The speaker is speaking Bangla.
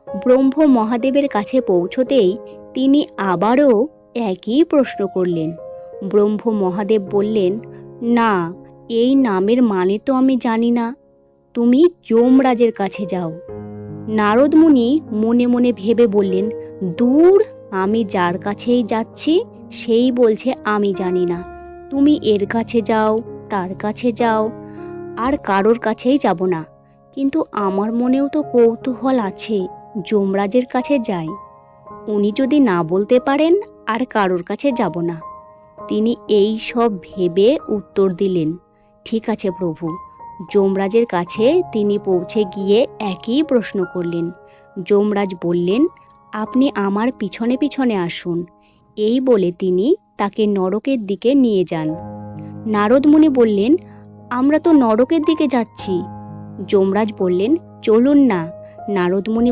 ব্রহ্ম মহাদেবের কাছে পৌঁছতেই তিনি আবারও একই প্রশ্ন করলেন। ব্রহ্ম মহাদেব বললেন, না, এই নামের মানে তো আমি জানি না, তুমি যমরাজের কাছে যাও। নারদ মুনি মনে মনে ভেবে বললেন, দূর, আমি যার কাছেই যাচ্ছি সেই বলছে আমি জানি না। তুমি এর কাছে যাও, তার কাছে যাও, আর কারোর কাছেই যাব না। কিন্তু আমার মনেও তো কৌতূহল আছে, যমরাজের কাছে যাই। উনি যদি না বলতে পারেন, আর কারোর কাছে যাব না। তিনি এই সব ভেবে উত্তর দিলেন, ঠিক আছে প্রভু। যমরাজের কাছে তিনি পৌঁছে গিয়ে একই প্রশ্ন করলেন। যমরাজ বললেন, আপনি আমার পিছনে পিছনে আসুন। এই বলে তিনি তাকে নরকের দিকে নিয়ে যান। নারদ মুনি বললেন, আমরা তো নরকের দিকে যাচ্ছি। যমরাজ বললেন, চলুন না। নারদ মুনি